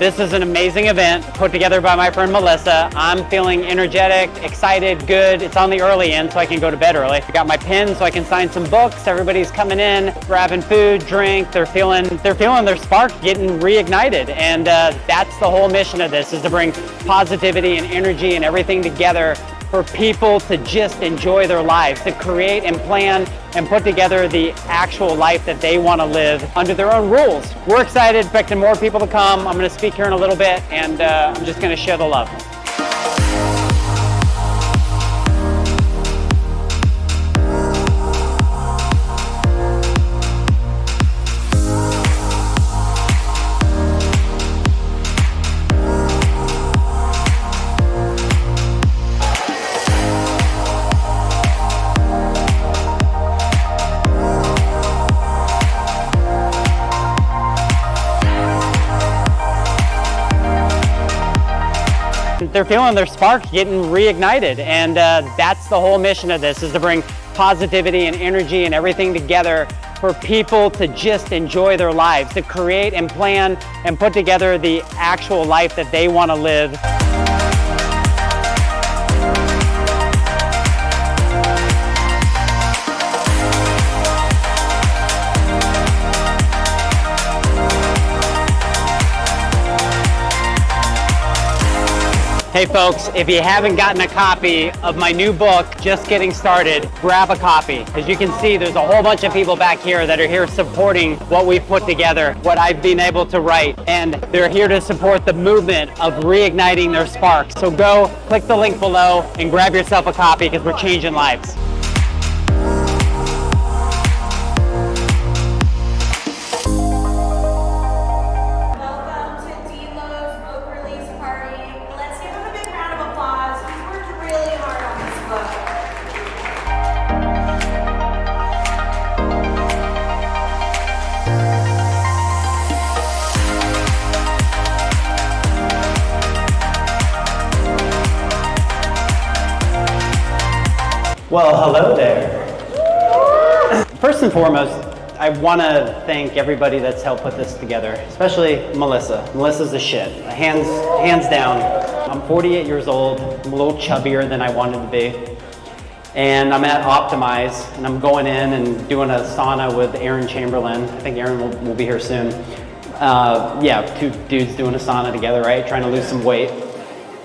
This is an amazing event put together by my friend Melissa. I'm feeling energetic, excited, good. It's on the early end, so I can go to bed early. I got my pen so I can sign some books. Everybody's coming in, grabbing food, drink. They're feeling their spark getting reignited. And that's the whole mission of this, is to bring positivity and energy and everything together for people to just enjoy their lives, to create and plan and put together the actual life that they want to live under their own rules. We're excited, expecting more people to come. I'm going to speak here in a little bit, and I'm just going to share the love. They're feeling their spark getting reignited, and that's the whole mission of this, is to bring positivity and energy and everything together for people to just enjoy their lives, to create and plan and put together the actual life that they want to live. Hey folks, if you haven't gotten a copy of my new book, Just Getting Started, grab a copy. As you can see, there's a whole bunch of people back here that are here supporting what we've put together, what I've been able to write, and they're here to support the movement of reigniting their sparks. So go, click the link below, and grab yourself a copy, because we're changing lives. Welcome to DELO's book release party. Let's give him a big round of applause. He's worked really hard on this book. Well, hello there. First and foremost, I want to thank everybody that's helped put this together, especially Melissa. Melissa's the shit, hands down. I'm 48 years old, I'm a little chubbier than I wanted to be. And I'm at Optimize, and I'm going in and doing a sauna with Aaron Chamberlain. I think Aaron will be here soon. Yeah, two dudes doing a sauna together, right? Trying to lose some weight.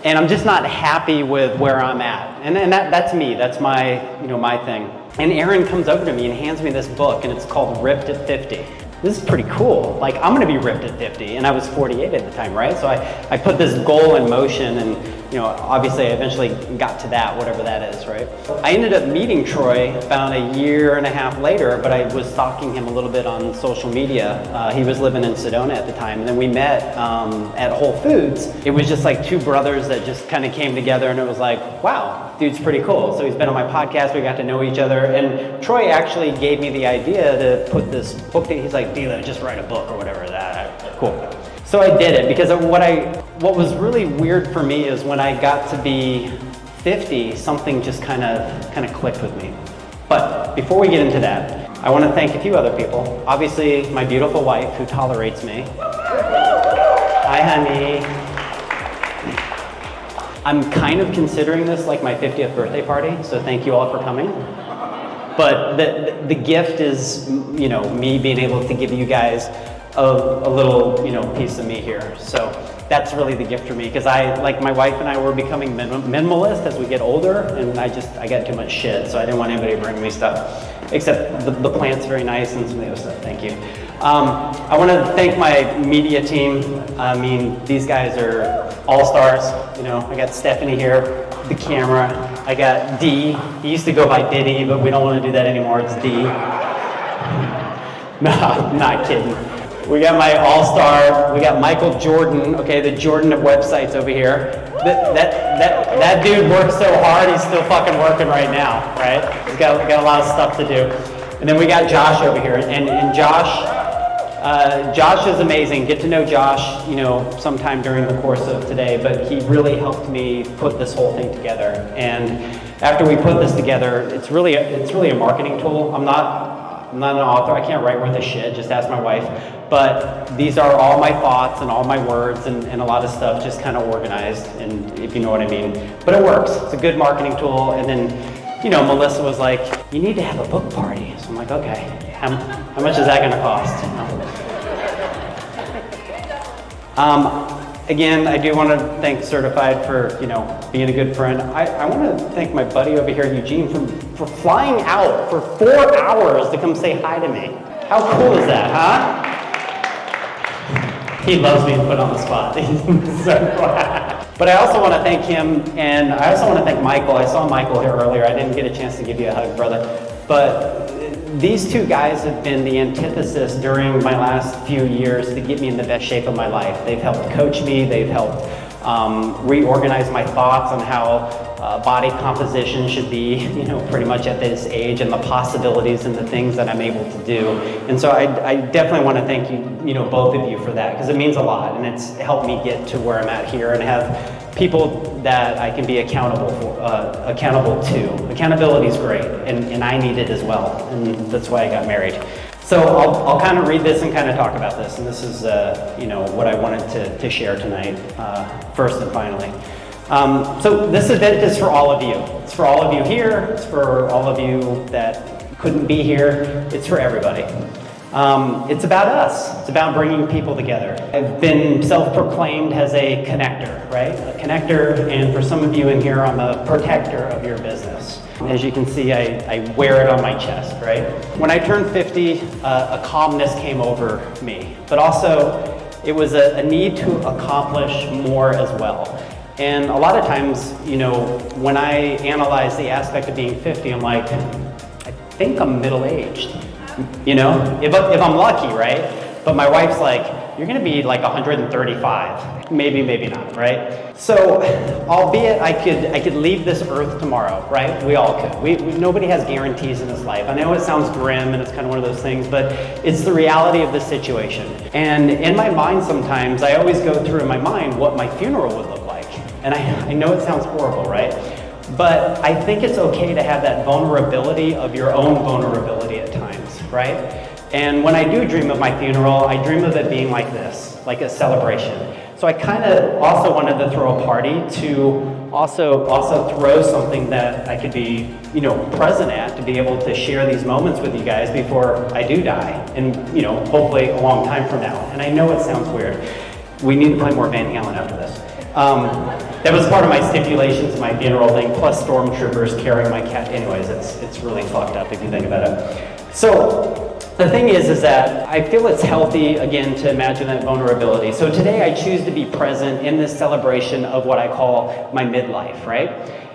And I'm just not happy with where I'm at. And that's me, that's my, my thing. And Aaron comes over to me and hands me this book, and it's called Ripped at 50. This is pretty cool. Like, I'm gonna be ripped at 50, and I was 48 at the time, right? So I put this goal in motion, and obviously I eventually got to that, whatever that is, right? I ended up meeting Troy about a year and a half later, but I was stalking him a little bit on social media. He was living in Sedona at the time, and then we met at Whole Foods. It was just like two brothers that just kind of came together, and it was like, wow, dude's pretty cool. So he's been on my podcast, we got to know each other, and Troy actually gave me the idea to put this book together. He's like, DELO, just write a book or whatever. Cool. So I did it, because what was really weird for me is when I got to be 50, something just kind of clicked with me. But before we get into that, I want to thank a few other people. Obviously, my beautiful wife, who tolerates me. Hi, honey. I'm kind of considering this like my 50th birthday party, so thank you all for coming. But the gift is, me being able to give you guys a little, piece of me here. So that's really the gift for me, because like my wife and I were becoming minimalist as we get older, and I got too much shit, so I didn't want anybody to bring me stuff, except the plant's very nice and some of the other stuff. Thank you. I want to thank my media team. I mean, these guys are all-stars. I got Stephanie here, the camera. I got D. He used to go by Diddy, but we don't want to do that anymore. It's D. No, I'm not kidding. We got my all-star. We got Michael Jordan. Okay, the Jordan of websites over here. That dude works so hard. He's still fucking working right now, right? He's got a lot of stuff to do. And then we got Josh over here, and Josh. Josh is amazing. Get to know Josh, sometime during the course of today, but he really helped me put this whole thing together. And after we put this together, it's really a marketing tool. I'm not an author, I can't write worth a shit, just ask my wife. But these are all my thoughts and all my words and a lot of stuff just kind of organized, and if you know what I mean. But it works, it's a good marketing tool. And then, you know, Melissa was like, you need to have a book party. So I'm like, okay, how much is that gonna cost? Again, I do want to thank Certified for, you know, being a good friend. I want to thank my buddy over here, Eugene, for flying out for 4 hours to come say hi to me. How cool is that, huh? He loves being put on the spot. He's so glad. But I also want to thank him, and I also want to thank Michael. I saw Michael here earlier. I didn't get a chance to give you a hug, brother. But these two guys have been the antithesis during my last few years to get me in the best shape of my life. They've helped coach me, they've helped reorganize my thoughts on how body composition should be, you know, pretty much at this age, and the possibilities and the things that I'm able to do. And so I definitely want to thank you, you know, both of you for that, because it means a lot, and it's helped me get to where I'm at here and have people that I can be accountable to. Accountability is great, and I need it as well, and that's why I got married. So I'll kind of read this and kind of talk about this, and this is you know, what I wanted to share tonight, first and finally. So this event is for all of you. It's for all of you here, it's for all of you that couldn't be here, it's for everybody. It's about us. It's about bringing people together. I've been self-proclaimed as a connector, right? A connector, and for some of you in here, I'm a protector of your business. As you can see, I wear it on my chest, right? When I turned 50, a calmness came over me, but also it was a need to accomplish more as well. And a lot of times, you know, when I analyze the aspect of being 50, I'm like, I think I'm middle-aged. You know, if I'm lucky, right? But my wife's like, you're gonna be like 135. Maybe not, right? So, albeit I could leave this earth tomorrow, right? We all could. Nobody has guarantees in this life. I know it sounds grim and it's kind of one of those things, but it's the reality of the situation. And in my mind sometimes, I always go through in my mind what my funeral would look like. And I know it sounds horrible, right? But I think it's okay to have that vulnerability of your own vulnerability at times, right? And when I do dream of my funeral, I dream of it being like this, like a celebration. So I kind of also wanted to throw a party to also throw something that I could be, you know, present at, to be able to share these moments with you guys before I do die, and, you know, hopefully a long time from now. And I know it sounds weird. We need to play more Van Halen after this. That was part of my stipulations in my funeral thing, plus stormtroopers carrying my cat. Anyways, it's really fucked up if you think about it. So the thing is that I feel it's healthy, again, to imagine that vulnerability. So today I choose to be present in this celebration of what I call my midlife, right?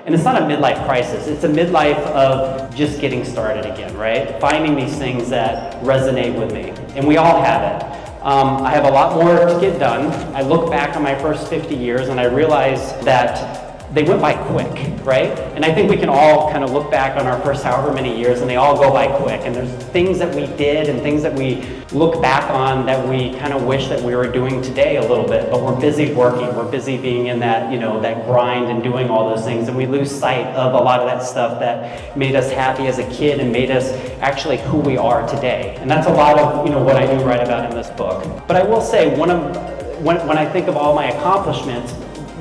And it's not a midlife crisis, it's a midlife of just getting started again, right? Finding these things that resonate with me. And we all have it. I have a lot more to get done. I look back on my first 50 years and I realize that they went by quick, right? And I think we can all kind of look back on our first however many years and they all go by quick. And there's things that we did and things that we look back on that we kind of wish that we were doing today a little bit, but we're busy working, we're busy being in that, you know, that grind and doing all those things, and we lose sight of a lot of that stuff that made us happy as a kid and made us actually who we are today. And that's a lot of, you know, what I do write about in this book. But I will say, when I think of all my accomplishments,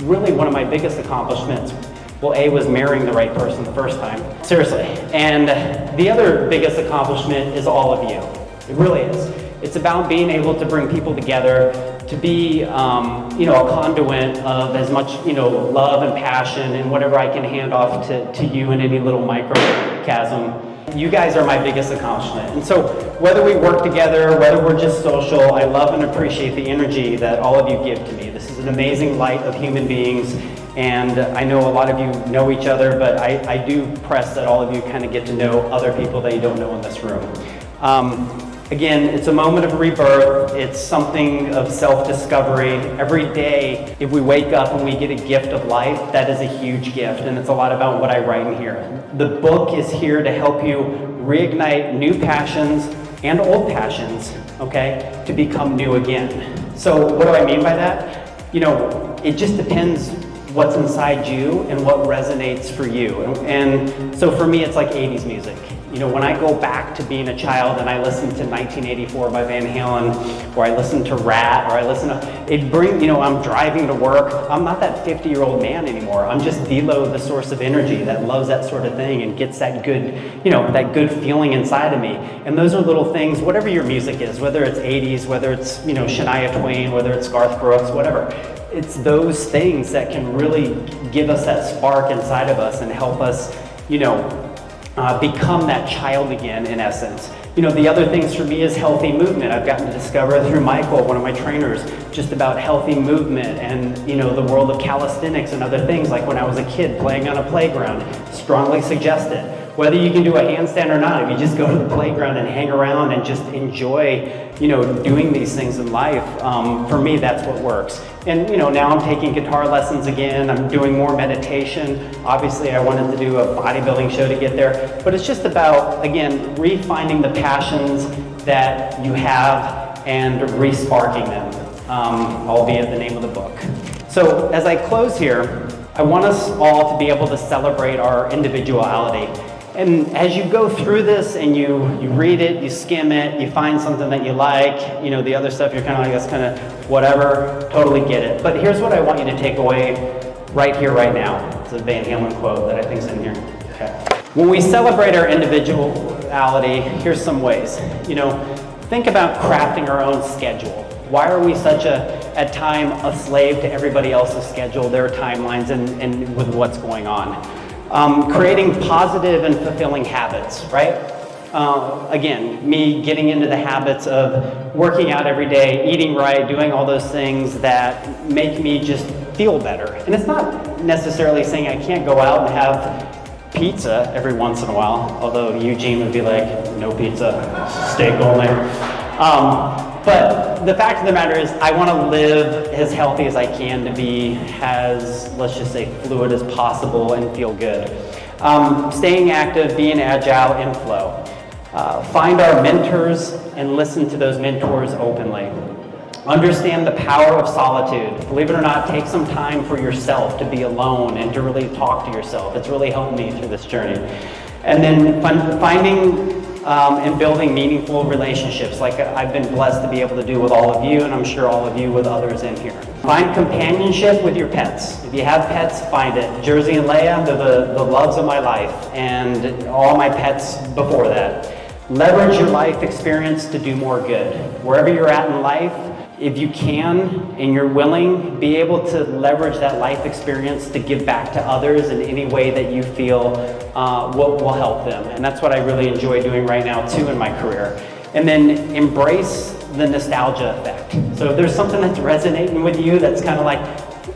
really one of my biggest accomplishments, well, A, was marrying the right person the first time, seriously. And the other biggest accomplishment is all of you. It really is. It's about being able to bring people together, to be, you know, a conduit of as much, you know, love and passion and whatever I can hand off to you in any little microcosm. You guys are my biggest accomplishment. And so whether we work together, whether we're just social, I love and appreciate the energy that all of you give to me. This is an amazing light of human beings, and I know a lot of you know each other, but I do press that all of you kind of get to know other people that you don't know in this room. Again, it's a moment of rebirth. It's something of self-discovery. Every day, if we wake up and we get a gift of life, that is a huge gift, and it's a lot about what I write in here. The book is here to help you reignite new passions and old passions, okay, to become new again. So what do I mean by that? You know, it just depends what's inside you and what resonates for you. And so for me, it's like 80s music. You know, when I go back to being a child and I listen to 1984 by Van Halen, or I listen to Rat, or I listen to, it brings, you know, I'm driving to work, I'm not that 50-year-old man anymore. I'm just DELO, the source of energy that loves that sort of thing and gets that good, you know, that good feeling inside of me. And those are little things, whatever your music is, whether it's 80s, whether it's, you know, Shania Twain, whether it's Garth Brooks, whatever. It's those things that can really give us that spark inside of us and help us, you know, become that child again, in essence. You know, the other things for me is healthy movement. I've gotten to discover through Michael, one of my trainers, just about healthy movement and, you know, the world of calisthenics and other things, like when I was a kid playing on a playground, strongly suggest it. Whether you can do a handstand or not, if you just go to the playground and hang around and just enjoy, you know, doing these things in life, for me, that's what works. And, you know, now I'm taking guitar lessons again, I'm doing more meditation. Obviously, I wanted to do a bodybuilding show to get there, but it's just about, again, refining the passions that you have and re-sparking them, albeit the name of the book. So, as I close here, I want us all to be able to celebrate our individuality. And as you go through this and you read it, you skim it, you find something that you like, you know, the other stuff you're kind of like, that's kind of whatever, totally get it. But here's what I want you to take away right here, right now. It's a Van Halen quote that I think's in here. Okay. When we celebrate our individuality, here's some ways. You know, think about crafting our own schedule. Why are we such at time, a slave to everybody else's schedule, their timelines, and with what's going on? Creating positive and fulfilling habits, right? Again, me getting into the habits of working out every day, eating right, doing all those things that make me just feel better. And it's not necessarily saying I can't go out and have pizza every once in a while, although Eugene would be like, no pizza, steak only. But the fact of the matter is, I want to live as healthy as I can to be as, let's just say, fluid as possible and feel good. Staying active, being agile, in flow. Find our mentors and listen to those mentors openly. Understand the power of solitude. Believe it or not, take some time for yourself to be alone and to really talk to yourself. It's really helped me through this journey. And then finding and building meaningful relationships like I've been blessed to be able to do with all of you, and I'm sure all of you with others in here. Find companionship with your pets. If you have pets, find it. Jersey and Leia, they're the loves of my life, and all my pets before that. Leverage your life experience to do more good. Wherever you're at in life, if you can and you're willing, be able to leverage that life experience to give back to others in any way that you feel will help them. And that's what I really enjoy doing right now too in my career. And then embrace the nostalgia effect. So if there's something that's resonating with you that's kind of like,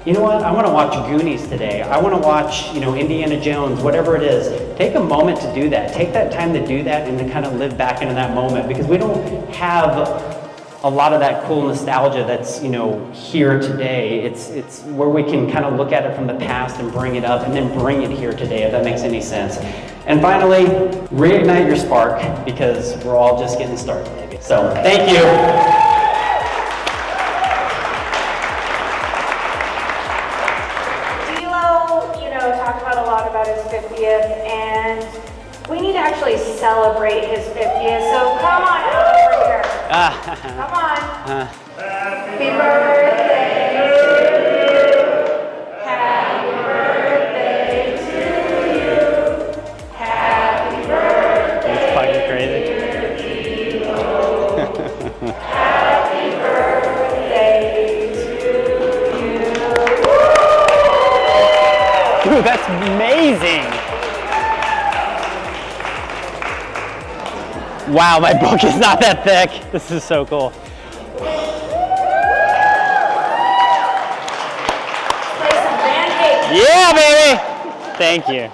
you know what, I want to watch Goonies today. I want to watch, you know, Indiana Jones, whatever it is. Take a moment to do that. Take that time to do that and to kind of live back into that moment, because we don't have a lot of that cool nostalgia that's, you know, here today. It's where we can kind of look at it from the past and bring it up and then bring it here today, if that makes any sense. And finally, reignite your spark, because we're all just getting started, maybe. So, thank you. DELO, you know, talked about a lot about his 50th, and we need to actually celebrate his 50th, so come on out over here. Come on. Happy birthday to you. Happy birthday to you. Happy birthday. It's fucking crazy. Happy birthday to you. Dude, that's amazing. Wow, my book is not that thick. This is so cool. Play some band-aid. Yeah, baby. Thank you.